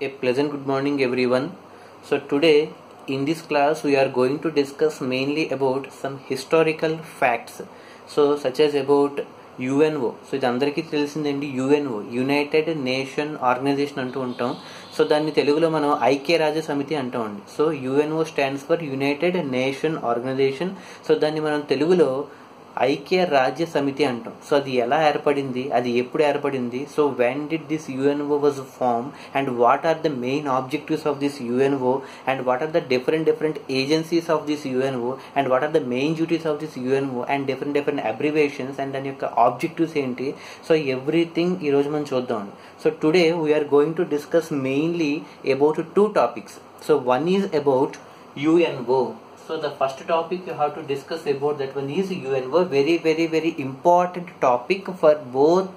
A pleasant good morning everyone. So today in this class we are going to discuss mainly about some historical facts. So such as about UNO. So ఇది అందరికీ తెలిసిందండి. UNO United nation organisation అంటూ ఉంటాం. So దాన్ని తెలుగులో మనం ఐక్యరాజ్య సమితి అంటామండి. So UNO stands for united nation organisation. So దాన్ని మనం తెలుగులో ఐక్య రాజ్య సమితి అంటాం. సో అది ఎలా ఏర్పడింది, అది ఎప్పుడు ఏర్పడింది, so when did this UNO was form and what are the main objectives of this UNO and what are the different agencies of this UNO and what are the main duties of this UNO and different abbreviations and దాని యొక్క ఆబ్జెక్టివ్స్ ఏంటి, so everything ఈరోజు మనం చూద్దాం. So today we're going to discuss mainly about two topics. So one is about UNO. So the first topic you have to discuss about that one is UNO. Very important topic for both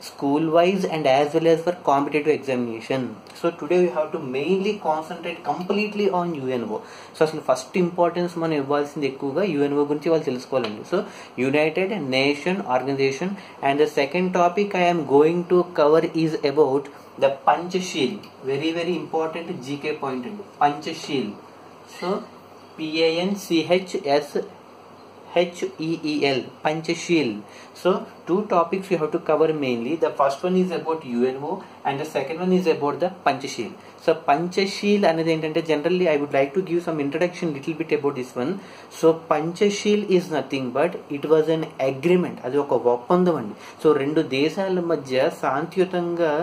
school wise and as well as for competitive examination. So today we have to mainly concentrate completely on UNO. So అసలు first importance మనం ఇవ్వాల్సింది ఎక్కువగా UNO గురించి వాళ్ళు తెలుసుకోవాలండి. So united nation organisation. And the second topic I am going to cover is about the Panchasheel. Very important GK point అండి, Panchasheel. So PANCHSHEEL, Panchasheel. So two topics we have to cover mainly. The first one is about UNO and the second one is about the Panchasheel. So Panchasheel అనేది ఏంటంటే generally I would like to give some introduction little bit about this one. So Panchasheel is nothing but it was an agreement. అది ఒక ఒప్పందం అండి. So రెండు దేశాల మధ్య శాంతియుతంగా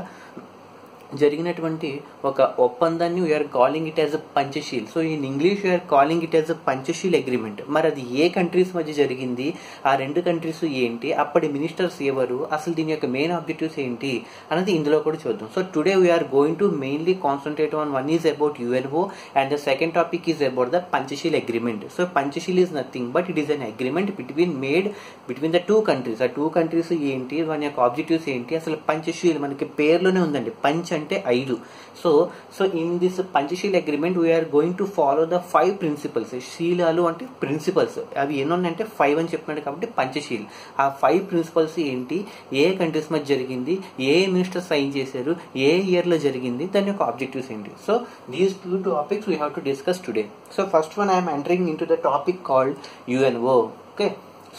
జరిగినటువంటి ఒక ఒప్పందాన్ని we're calling it as a Panchsheel. So in English we're calling it as a Panchsheel agreement. మరి అది ఏ కంట్రీస్ మధ్య జరిగింది, ఆ రెండు కంట్రీస్ ఏంటి, అప్పటి మినిస్టర్స్ ఎవరు, అసలు దీని యొక్క మెయిన్ ఆబ్జెక్టివ్స్ ఏంటి అనేది ఇందులో కూడా చూద్దాం. So today we're going to mainly concentrate on one is about UNO and the second topic is about the Panchsheel agreement. So Panchsheel is nothing but it is an agreement between the two countries. ఆ two countries ఏంటి, వాని యొక్క ఆబ్జెక్టివ్స్ ఏంటి, అసలు పంచశీల్ మనకి పేర్లోనే ఉందండి, పంచ్ అంటే 5. So in this Panchsheel agreement we are going to follow the 5 principles. శీలాలు అంటే ప్రిన్సిపల్స్, అవి ఎన్నున్నాయంటే 5 అని చెప్పినాడు కాబట్టి పంచశీల్. ఆ 5 ప్రిన్సిపల్స్ ఏంటి, ఏ కంట్రీస్ మధ్య జరిగింది, ఏ మినిస్టర్ సైన్ చేశారు, ఏ ఇయర్ లో జరిగింది, దాని యొక్క ఆబ్జెక్టివ్స్ ఏంటి. So these two topics we have to discuss today. So first one I'm entering in to the topic called UNO. Okay,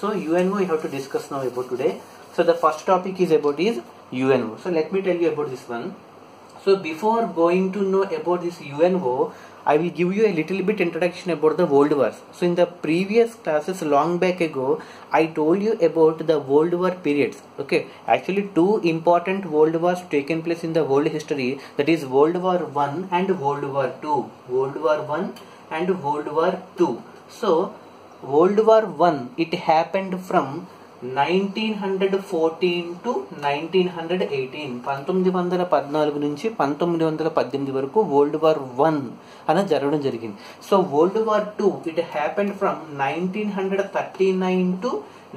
so UNO we have to discuss now about today. So the first topic is UNO. So let me tell you about this one. So before going to know about this UNO, I will give you a little bit introduction about the World Wars. So in the previous classes long back ago, I told you about the World War periods. Okay, actually two important World Wars taken place in the world history, that is World War I and World War II. World War I and World War II. So World War I, it happened from 1914 to 1918. 1914 నుంచి 1918 వరకు world war 1 అనేది జరగడం జరిగింది. So world war 2 it happened from 1939 to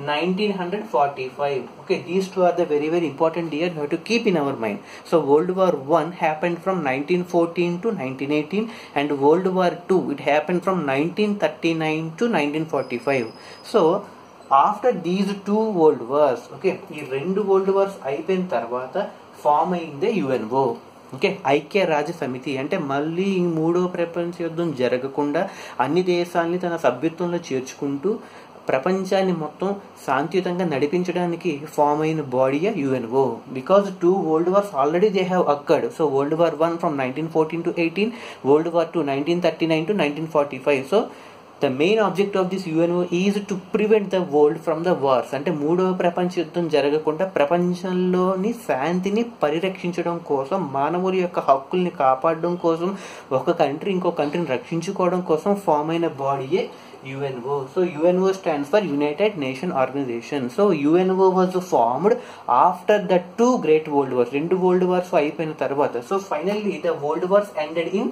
1945. Okay, these two are the very important year we have to keep in our mind. So World War I happened from 1914 to 1918 and World War II it happened from 1939 to 1945. So after these 2 world wars, okay, ఈ 2 world wars అయిపోయిన తర్వాత form అయిందే UNO. Okay, ఐక్య రాజ్య సమితి. అంటే మళ్ళీ ఈ 3వ ప్రపంచ యుద్ధం జరగకుండా అన్ని దేశాలని తన సభ్యత్వంలో చేర్చుకుంటూ ప్రపంచాన్ని మొత్తం శాంతియుతంగా నడిపించడానికి ఫామ్ అయిన బాడీయే UNO. Because 2 world wars already they have occurred. So world war 1 from 1914 to 18, world war 2 1939 to 1945. So the main object of this UNO is to prevent the world from the wars. అంటే 3వ ప్రపంచ యుద్ధం జరగకుండా ప్రపంచంలోని శాంతిని పరిరక్షించడం కోసం, మానవుల యొక్క హక్కుల్ని కాపాడడం కోసం, ఒక కంట్రీ ఇంకో కంట్రీని రక్షించుకోవడం కోసం ఫామ్ అయిన బాడీయే UNO. So UNO stands for United Nation Organization. So UNO was formed after the 2 great world wars. 2 world wars అయిపోయిన తర్వాత. So finally the world wars ended in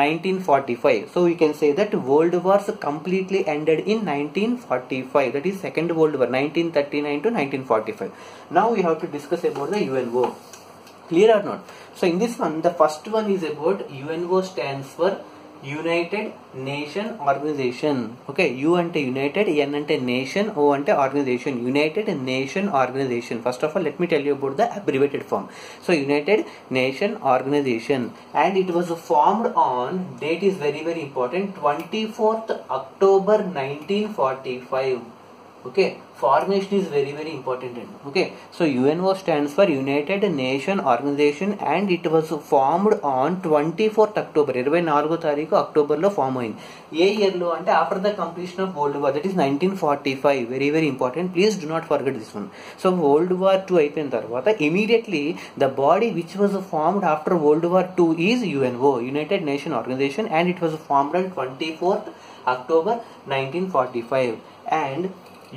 1945. So we can say that world wars completely ended in 1945. That is second world war, 1939 to 1945. Now we have to discuss about the UNO. Clear or not? So in this one, the first one is about UNO stands for united nation organisation. Okay, U అంటే united, N అంటే nation, O అంటే organisation. United nation organisation. First of all let me tell you about the abbreviated form. So united nation organisation, and it was formed on, date is very very important, 24th October 1945. Okay, formation is very very important. Okay, so UNO stands for United Nation Organization, and it was formed on 24th October, 24వ తారీఖు October లో form అయింది. ఏ year లో అంటే after the completion of world war, that is 1945. Very very important, please do not forget this one. So world war 2 అయిపోయిన తర్వాత immediately the body which was formed after world war 2 is UNO, united nation organisation, and it was formed on 24th October 1945. and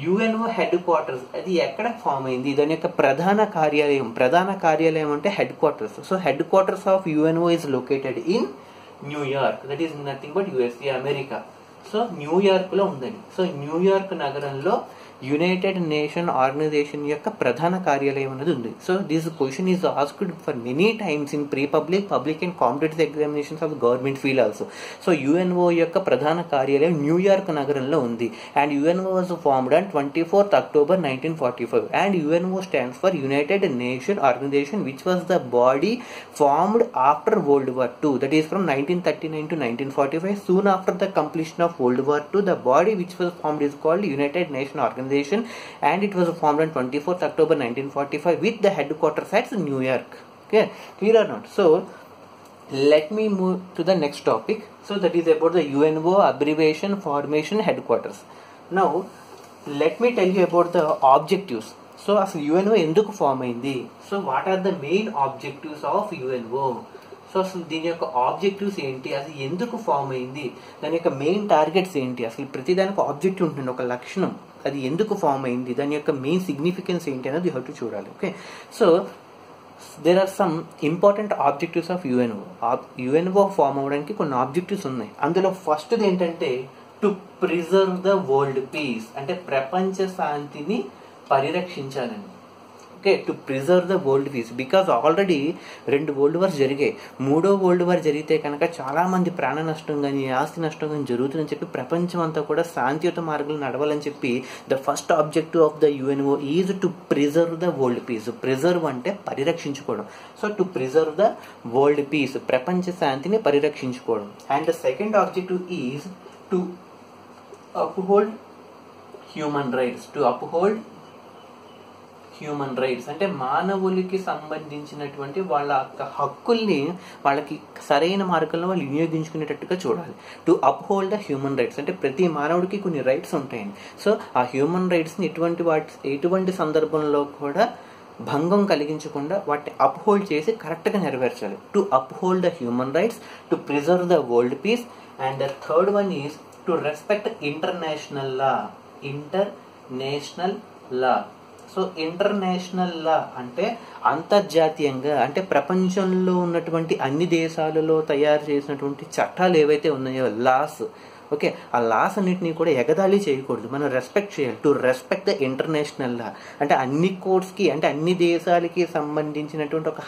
UNO head quarters, అది ఎక్కడ form అయింది, దాని యొక్క ప్రధాన కార్యాలయం అంటే head quarters. So head quarters of UNO is located in New York, that is nothing but USA, America. So New York లో ఉందండి. సో న్యూయార్క్ నగరంలో యునైటెడ్ నేషన్ ఆర్గనైజేషన్ యొక్క ప్రధాన కార్యాలయం అనేది ఉంది. So this question is asked for many times in pre public and competitive examinations of government field also. So UNO యొక్క ప్రధాన కార్యాలయం న్యూయార్క్ నగరంలో ఉంది. And UNO was formed on 24th October 1945. And UNO stands for united nation organization which was the body formed after world war 2, that is from 1939 to 1945. Soon after the completion of world war 2, the body which was formed is called United Nation Organization, and it was formed on 24th October 1945 with the headquarters at New York. Okay, clear or not? So let me move to the next topic. So that is about the UNO abbreviation, formation, headquarters. Now let me tell you about the objectives. So అసలు UNO ఎందుకు form అయింది, so what are the main objectives of UNO. So అసలు దీని యొక్క ఆబ్జెక్టివ్స్ ఏంటి, అది ఎందుకు ఫామ్ అయింది, దాని యొక్క మెయిన్ టార్గెట్స్ ఏంటి, అసలు ప్రతిదానికి ఆబ్జెక్టివ్ ఉంటుంది, ఒక లక్షణం, అది ఎందుకు ఫామ్ అయింది, దాని యొక్క మెయిన్ సిగ్నిఫికెన్స్ ఏంటి అనేది యూ హ్యావ్ టు చూడాలి. Okay, so there are some important objectives of UNO. UNO form అవ్వడానికి కొన్ని ఆబ్జెక్టివ్స్ ఉన్నాయి. అందులో ఫస్ట్ది ఏంటంటే to preserve the world peace, అంటే ప్రపంచ శాంతిని పరిరక్షించాలని. Okay, to preserve the world peace, because already 2 world wars జరిగాయి. 3వ వరల్డ్ వార్ జరిగితే కనుక చాలా మంది ప్రాణ నష్టం కానీ ఆస్తి నష్టం కానీ జరుగుతుందని చెప్పి ప్రపంచం అంతా కూడా శాంతియుత మార్గాలు నడవాలని చెప్పి the first objective of the UNO is to preserve the world peace. Preserve అంటే పరిరక్షించుకోవడం. So to preserve the world peace, ప్రపంచ శాంతిని పరిరక్షించుకోవడం. And the second objective is to uphold human rights. To uphold human rights అంటే మానవులకి సంబంధించినటువంటి వాళ్ళ హక్కుల్ని వాళ్ళకి సరైన మార్గంలో వాళ్ళు వినియోగించుకునేటట్టుగా చూడాలి. To uphold the human rights అంటే ప్రతి మానవుడికి కొన్ని రైట్స్ ఉంటాయండి. సో ఆ హ్యూమన్ రైట్స్ని ఎటువంటి సందర్భంలో కూడా భంగం కలిగించకుండా వాటిని అప్హోల్డ్ చేసి కరెక్ట్గా నెరవేర్చాలి. To uphold the human rights, to preserve the world peace. And the third one is to respect international law. International law. So international law అంటే అంతర్జాతీయంగా, అంటే ప్రపంచంలో ఉన్నటువంటి అన్ని దేశాలలో తయారు చేసినటువంటి చట్టాలు ఏవైతే ఉన్నాయో, లాస్, ఓకే, ఆ లాస్ అన్నింటినీ కూడా ఎగదాళి చేయకూడదు, మనం రెస్పెక్ట్ చేయాలి. To respect the international law అంటే అన్ని కోర్ట్స్కి, అంటే అన్ని దేశాలకి సంబంధించినటువంటి ఒక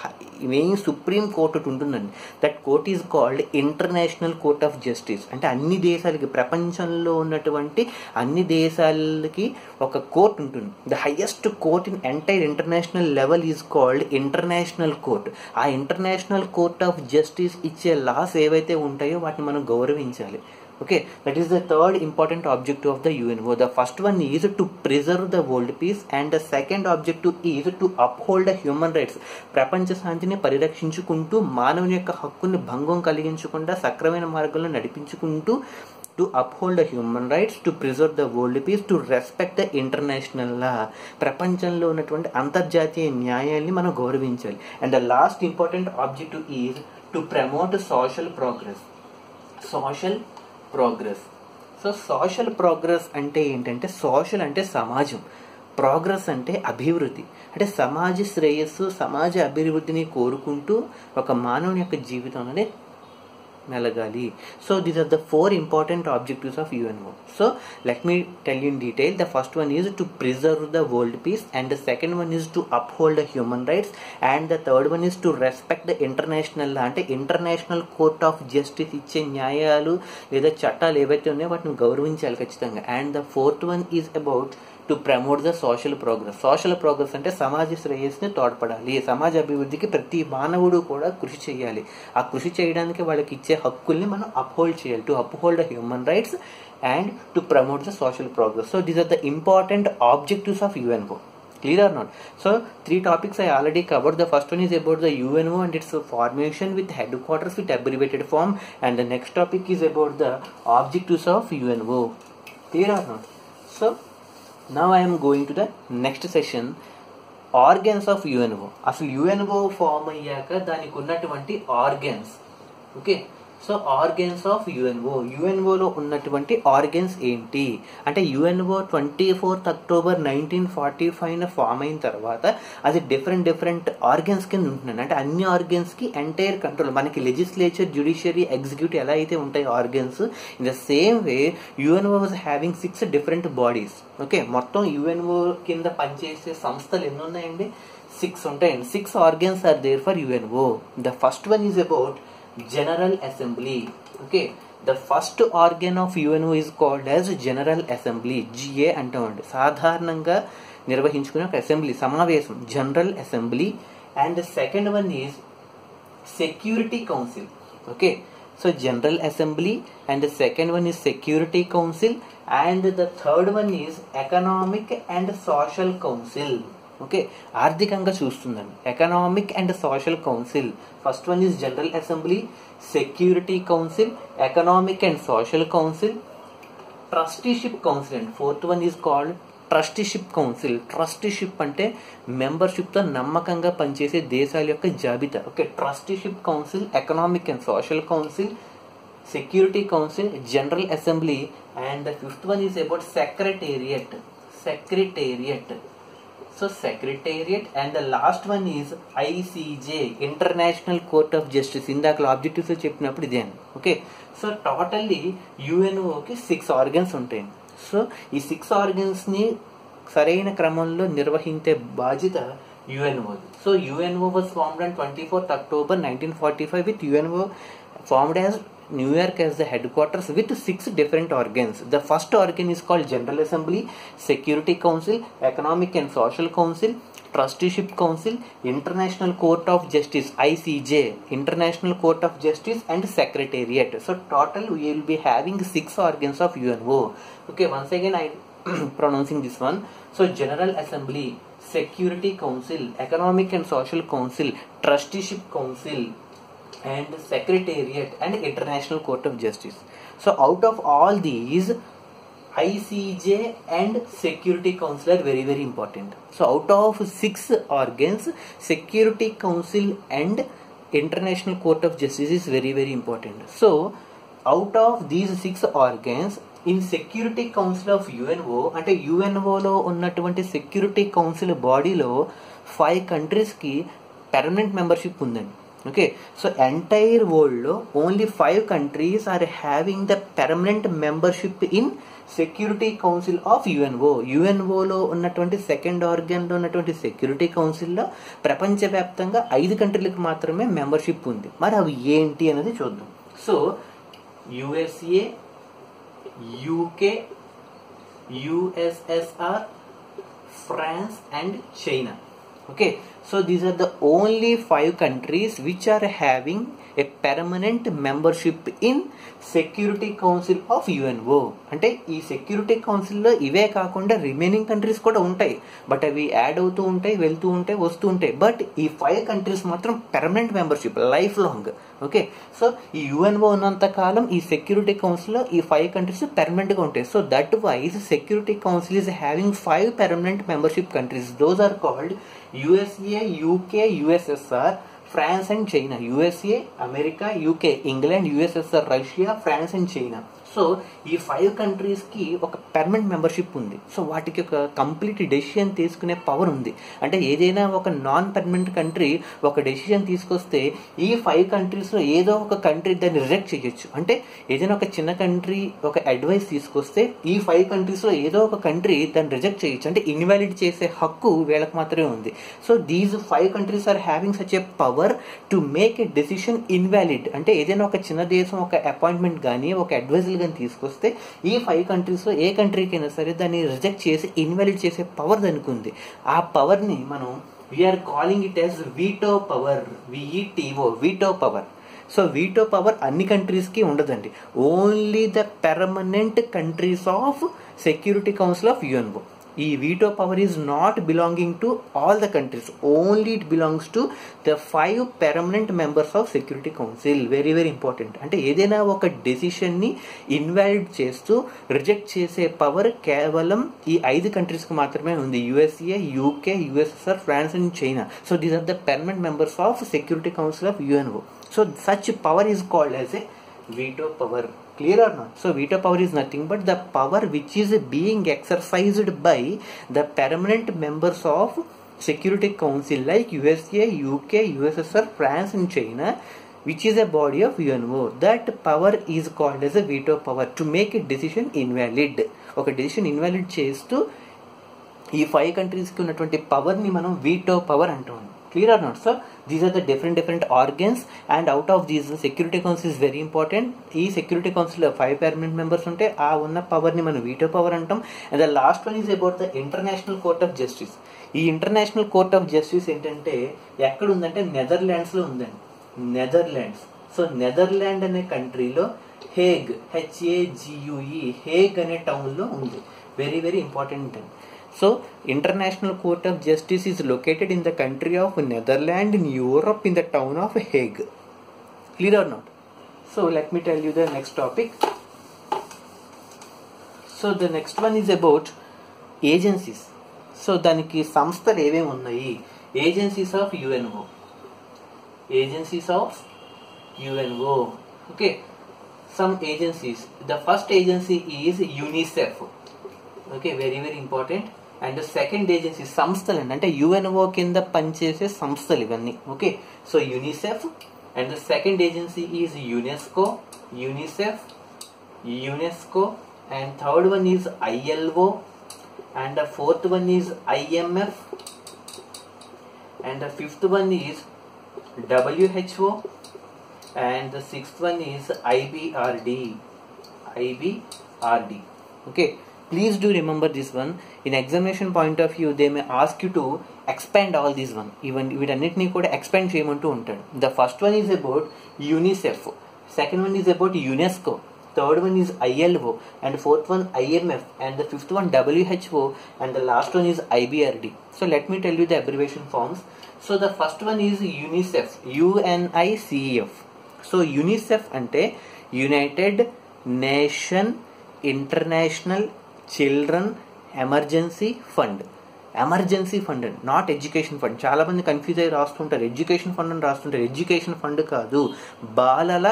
మెయిన్ సుప్రీం కోర్ట్ ఒకటి ఉంటుందండి. That court is called international court of justice. అంటే అన్ని దేశాలకి, ప్రపంచంలో ఉన్నటువంటి అన్ని దేశాలకి ఒక కోర్ట్ ఉంటుంది. The highest court in entire international level is called international court. ఆ ఇంటర్నేషనల్ కోర్ట్ ఆఫ్ జస్టిస్ ఇచ్చే లాస్ ఏవైతే ఉంటాయో వాటిని మనం గౌరవించాలి. Okay, that is the third important objective of the UNO. The first one is to preserve the world peace, and the second objective is to uphold the human rights. ప్రపంచ శాంతిని పరిరక్షించుకుంటూ మానవుని యొక్క హక్కుల్ని భంగం కలిగించకుండా సక్రమైన మార్గంలో నడిపించుకుంటూ to uphold the human rights, to preserve the world peace, to respect the international law. ప్రపంచంలో ఉన్నటువంటి అంతర్జాతీయ న్యాయాన్ని మనం గౌరవించాలి. And the last important objective is to promote social progress. Social progress. So social progress అంటే ఏంటంటే, సోషల్ అంటే సమాజం, ప్రోగ్రెస్ అంటే అభివృద్ధి, అంటే సమాజ శ్రేయస్సు, సమాజ అభివృద్ధిని కోరుకుంటూ ఒక మానవుని యొక్క జీవితం అనేది మెలగాలి. So these are the 4 important objectives of UNO. So let me tell you in detail. The first one is to preserve the world peace, and the second one is to uphold the human rights, and the third one is to respect the international law, అంటే international court of justice ఇచ్చే న్యాయాలు లేదా చట్టాలు ఏవైతే ఉన్నాయో వాటిని గౌరవించాలి ఖచ్చితంగా. And the fourth one is about to promote the social progress. Social progress అంటే సమాజ శ్రేయస్ని తోడ్పడాలి, సమాజ అభివృద్ధికి ప్రతి మానవుడు కూడా కృషి చేయాలి. ఆ కృషి చేయడానికి వాళ్ళకి ఇచ్చే హక్కుల్ని మనం అప్హోల్డ్ చేయాలి, to uphold the human rights and to promote the social progress. So these are the important objectives of UNO. Clear or not? So 3 topics I already covered. The first one is about the UNO and its formation with headquarters with abbreviated form, and the next topic is about the objectives of UNO. Clear or not? So now I am going to the next session, organs of UNO. అసలు UNO form అయ్యాక దానికి ఉన్నటువంటి organs. Okay, so organs of యుఎన్ఓలో ఉన్నటువంటి organs ఏంటి అంటే UNO 24th October 1945 form అయిన తర్వాత అది డిఫరెంట్ ఆర్గన్స్ కింద ఉంటున్నాను. అంటే అన్ని ఆర్గన్స్ కి ఎంటైర్ కంట్రోల్, మనకి లెజిస్లేచర్, జ్యుడిషియరీ, ఎగ్జిక్యూటివ్ ఎలా అయితే ఉంటాయి organs, in the same way UNO was having 6 different bodies. Okay, మొత్తం UNO కింద పనిచేసే సంస్థలు ఎన్ని ఉన్నాయండి? 6 ఉంటాయండి. 6 organs are there for UNO. The first one is about General Assembly. Okay, the first organ of UNO is called as General Assembly. GA అంటామండి. సాధారణంగా నిర్వహించుకునే ఒక అసెంబ్లీ, సమావేశం, general assembly. And the second one is security council. Okay, so general assembly and the second one is security council and the third one is economic and social council. Okay, ఆర్థికంగా చూస్తుందండి, economic and social council. First one is general assembly, security council, economic and social council, trusteeship council and fourth one is called trusteeship council. Trusteeship అంటే membership తో నమ్మకంగా పనిచేసే దేశాల యొక్క జాబితా. Okay, trusteeship council, economic and social council, security council, general assembly, and the fifth one is about secretariat. So secretariat, and the last one is ICJ, International Court of Justice. ఇందాక objectives చెప్పినప్పుడు ఇదే. Okay, so totally UNOకి 6 organs ఉంటాయి. So ఈ 6 organs ని సరైన క్రమంలో నిర్వహించే బాధ్యత UNO. So UNO was formed on 24th October 1945 with UNO formed as New York as the headquarters with 6 different organs. The first organ is called General Assembly, Security Council, Economic and Social Council, Trusteeship Council, International Court of Justice ICJ, International Court of Justice, and Secretariat. So total we will be having 6 organs of UNO. Okay, once again I pronouncing this one. So General Assembly, Security Council, Economic and Social Council, Trusteeship Council, and Secretariat, and International Court of Justice. So out of all these, ICJ and Security Council are very important. So out of 6 organs, Security Council and International Court of Justice is very important. So out of these 6 organs, in Security Council of UNO, అంటే UNO లో ఉన్నటువంటి security council బాడీలో 5 countries కి permanent membership ఉందండి. Okay, so entire world lo only 5 countries are having the permanent membership in Security Council of UNO. UNO లో ఉన్నటువంటి second organ లో ఉన్నటువంటి సెక్యూరిటీ కౌన్సిల్ లో ప్రపంచవ్యాప్తంగా 5 కంట్రీలకు మాత్రమే మెంబర్షిప్ ఉంది. మరి అవి ఏంటి అనేది చూద్దాం. So USA, UK, USSR, France and China. Okay, so these are the only 5 countries which are having a permanent membership in Security Council of UNO. అంటే ఈ సెక్యూరిటీ కౌన్సిల్లో ఇవే కాకుండా రిమైనింగ్ కంట్రీస్ కూడా ఉంటాయి, బట్ అవి యాడ్ అవుతూ ఉంటాయి, వెళ్తూ ఉంటాయి, వస్తూ ఉంటాయి. బట్ ఈ 5 కంట్రీస్ మాత్రం permanent membership, life long. Okay, so ఈ UNO ఉన్నంత కాలం ఈ సెక్యూరిటీ కౌన్సిల్లో ఈ 5 కంట్రీస్ పెర్మనెంట్ గా ఉంటాయి. So that wise security council is having 5 permanent membership countries. Those are called USA, UK, USSR, France and China. USA, America, UK, England, USSR, Russia, France and China. So ఈ 5 countries కి ఒక permanent membership ఉంది. So వాటికి ఒక complete decision తీసుకునే power ఉంది. అంటే ఏదైనా ఒక నాన్ పర్మనెంట్ కంట్రీ ఒక డెసిషన్ తీసుకొస్తే ఈ 5 కంట్రీస్ లో ఏదో ఒక కంట్రీ దాన్ని రిజెక్ట్ చేయొచ్చు. అంటే ఏదైనా ఒక చిన్న కంట్రీ ఒక అడ్వైస్ తీసుకొస్తే ఈ 5 కంట్రీస్ లో ఏదో ఒక కంట్రీ దాన్ని రిజెక్ట్ చేయొచ్చు. అంటే ఇన్వాలిడ్ చేసే హక్కు వీళ్ళకి మాత్రమే ఉంది. So these 5 countries are having such a power to make a decision invalid. అంటే ఏదైనా ఒక చిన్న దేశం ఒక అపాయింట్మెంట్ కానీ ఒక అడ్వైజర్ కానీ తీసుకొస్తే ఈ 5 కంట్రీస్ లో ఏ కంట్రీకి అయినా సరే దాన్ని రిజెక్ట్ చేసి ఇన్వాలిడ్ చేసే పవర్ దానికి ఉంది. ఆ పవర్ ని మనం we are calling it as veto power, V E T O, veto power. So veto power అన్ని కంట్రీస్ కి ఉండదండి. Only the permanent countries of security council of UNO. ఈ veto power is not belonging to all the countries, only it belongs to the 5 permanent members of security council. Very very important. అంటే ఏదైనా ఒక decision ని invalid చేస్తూ reject చేసే power కేవలం ఈ 5 countries కి మాత్రమే ఉంది. USA, UK, USSR, France and China. So these are the permanent members of security council of UNO. So such power is called as a veto power. Clear or not? So veto power is nothing but the power which is being exercised by the permanent members of Security Council like USA, UK, USSR, France and China, which is a body of UNO. That power is called as a veto power to make a decision invalid. Okay, decision invalid చేస్తూ ఈ 5 countries కి ఉన్నటువంటి power ని మనం veto power అంటాం. Clear or not? So these are the different organs, and out of these security council is very important. ఈ security council లో 5 permanent members ఉంటే ఆ ఉన్న పవర్ ని మనం వీటో పవర్ అంటాం. And the last one is about the International Court of Justice. ఈ international court of justice ఏంటంటే ఎక్కడ ఉందంటే నెదర్లాండ్స్ లో ఉందండి. నెదర్లాండ్స్. సో నెదర్లాండ్ అనే కంట్రీలో హేగ్, HAGUE, హేగ్ అనే టౌన్ లో ఉంది. వెరీ వెరీ ఇంపార్టెంట్ అండి. So, International Court of Justice is located in the country of Netherlands in Europe in the town of Hague. Clear or not? So, let me tell you the next topic. So, the next one is about agencies. So, దానికి సంస్థలు ఏమేమి ఉన్నాయి? Agencies of UNO. Agencies of UNO. Okay. Some agencies. The first agency is UNICEF. Okay, very very important. And the second agency సంస్థలు అంటే UNO కింద పనిచేసే సంస్థలు ఇవన్నీ. Okay, so UNICEF. And the second agency is UNESCO, UNICEF, UNESCO. And third one is ILO. And the fourth one is IMF. And the fifth one is WHO. And the sixth one is IBRD. Okay, please do remember this one. In examination point of view, they may ask you to expand all these one. Even వీటన్నిటిని కూడా expand చేయమంటూ ఉంటాడు. The first one is about UNICEF. Second one is about UNESCO. Third one is ILO. And fourth one IMF. And the fifth one WHO. And the last one is IBRD. So let me tell you the abbreviation forms. So the first one is UNICEF. UNICEF. So UNICEF అంటే United Nation International Children Emergency Fund. Emergency fund అండి, not education fund. చాలా మంది confuse అయ్యి రాస్తుంటారు, education fund అని రాస్తుంటారు. Education fund కాదు, బాలల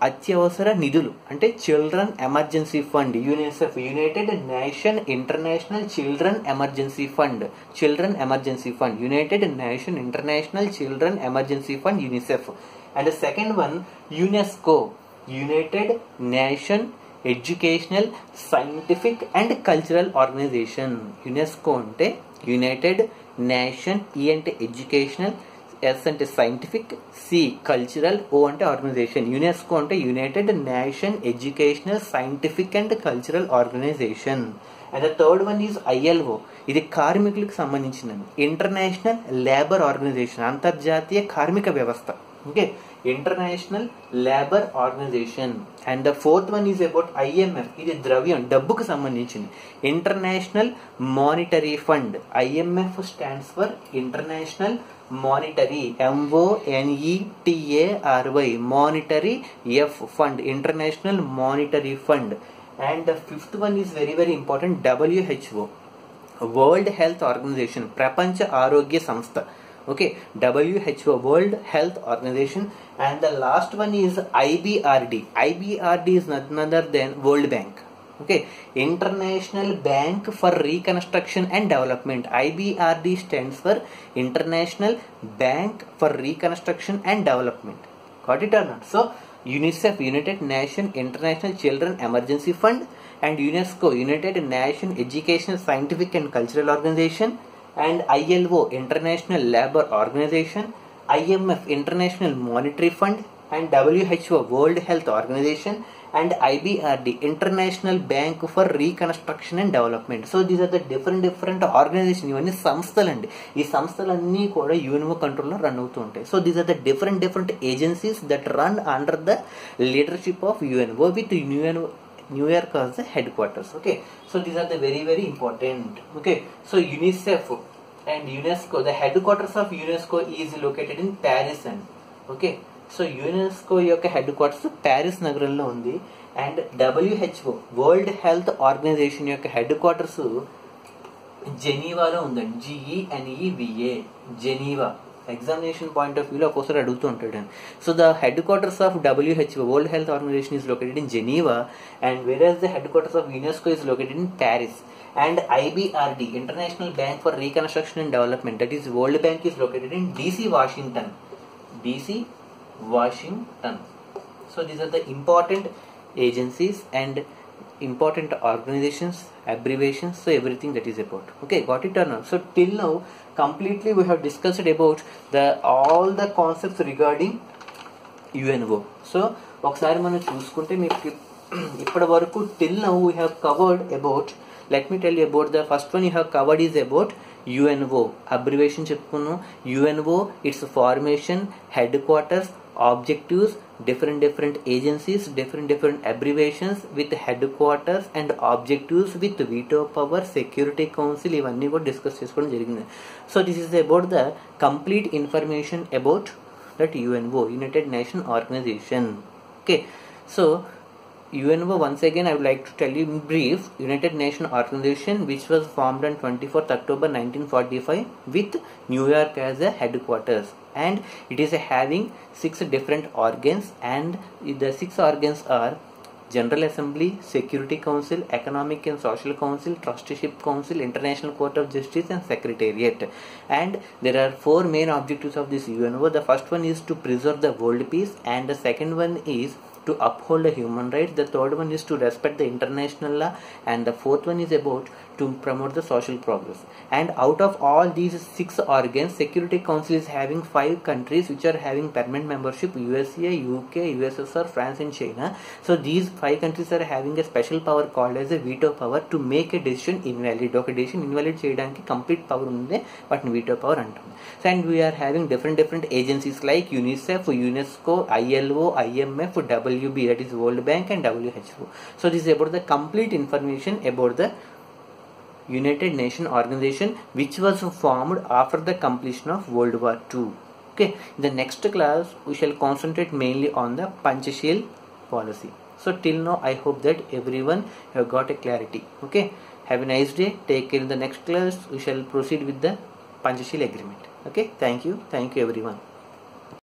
అత్యవసర నిధులు అంటే children emergency fund. UNICEF, united nation international children emergency fund. Children emergency fund, united nation international children emergency fund, UNICEF. And second one UNESCO, united nation educational, scientific and cultural organization. UNESCO అంటే united nation, E అంటే educational, S అంటే scientific, C cultural, O అంటే organization. UNESCO అంటే united nation educational, scientific and cultural organization. And the third one is ILO. ఇది కార్మికులకు సంబంధించినది. International labour organisation, అంతర్జాతీయ కార్మిక వ్యవస్థ. Okay, international labour organization. And the fourth one is about IMF. ఇది ద్రవ్యం, డబ్బుకు సంబంధించింది. International monetary fund. IMF stands for international monetary, MONETARY, monetary, F fund, international monetary fund. And the fifth one is very very important, WHO, world health organization, ప్రపంచ ఆరోగ్య సంస్థ. Okay, WHO, World Health Organization, and the last one is IBRD. IBRD is none other than World Bank. Okay, International Bank for Reconstruction and Development. IBRD stands for International Bank for Reconstruction and Development. Got it or not? So UNICEF, United Nations International Children Emergency Fund, and UNESCO, United Nations Educational, Scientific and Cultural Organization, and ILO, International Labour Organization, IMF, International Monetary Fund, and WHO, World Health Organization, and IBRD, International Bank for Reconstruction and Development. So these are the different organizations. ఇవన్నీ సంస్థలండి. ఈ సంస్థలన్నీ కూడా UNO కంట్రోల్లో run అవుతూ ఉంటాయి. So these are the different agencies that run under the leadership of UNO with UNO New York as the headquarters. Okay, so these are the very important. Okay, so UNICEF and UNESCO, the headquarters of UNESCO is located in Paris. And okay, so UNESCO యొక్క headquarters Paris నగరంలో ఉంది. అండ్ WHO, world health organization యొక్క headquarters జెనీవాలో ఉందండి. GENEVA, Geneva. Examination point of వ్యూలో ఒక్కోసారి అడుగుతూ ఉంటాడు. So the headquarters of WHO, world health organization is located in Geneva, and where the headquarters of UNESCO is located in Paris. And IBRD, International Bank for Reconstruction and Development, that is World Bank, is located in DC, Washington. DC, Washington. So these are the important agencies and important organizations, abbreviations, so everything that is about. Okay, got it or not? So till now completely we have discussed about all the concepts regarding UNO. So ఒకసారి మనం చూసుకుంటే మీకు ఇప్పటి వరకు till now we have covered about, let me tell you about the first one you have covered is about UNO. abbreviation చెప్పుకున్నాం. UNO, its formation, headquarters, objectives, different agencies, different abbreviations with headquarters and objectives with veto power, security council, ఇవన్నీ కూడా discuss చేసుకోవడం జరిగింది. So this is about the complete information about that UNO, United Nations Organization. Okay, so UNO, once again I would like to tell you in brief, United Nations Organization which was formed on 24th October 1945 with New York as a headquarters, and it is having 6 different organs, and the 6 organs are General Assembly, Security Council, Economic and Social Council, Trusteeship Council, International Court of Justice, and Secretariat. And there are 4 main objectives of this UNO. The first one is to preserve the world peace, and the second one is to uphold the human rights, the third one is to respect the international law, and the fourth one is about to promote the social progress. And out of all these 6 organs, Security Council is having 5 countries which are having permanent membership: USA, UK, USSR, France, and China. So these 5 countries are having a special power called as a veto power to make a decision invalid. ఒక decision invalid చేయడానికి complete power ఉంది, but veto power అంటాం. So and we are having different agencies like UNICEF, UNESCO, ILO, IMF, WB, that is World Bank, and WHO. So this is about the complete information about the United Nations Organization which was formed after the completion of World War II. Okay, in the next class we shall concentrate mainly on the Panchashil policy. So till now I hope that everyone have got a clarity. Okay, have a nice day, take care. In the next class we shall proceed with the Panchashil agreement. Okay, thank you everyone.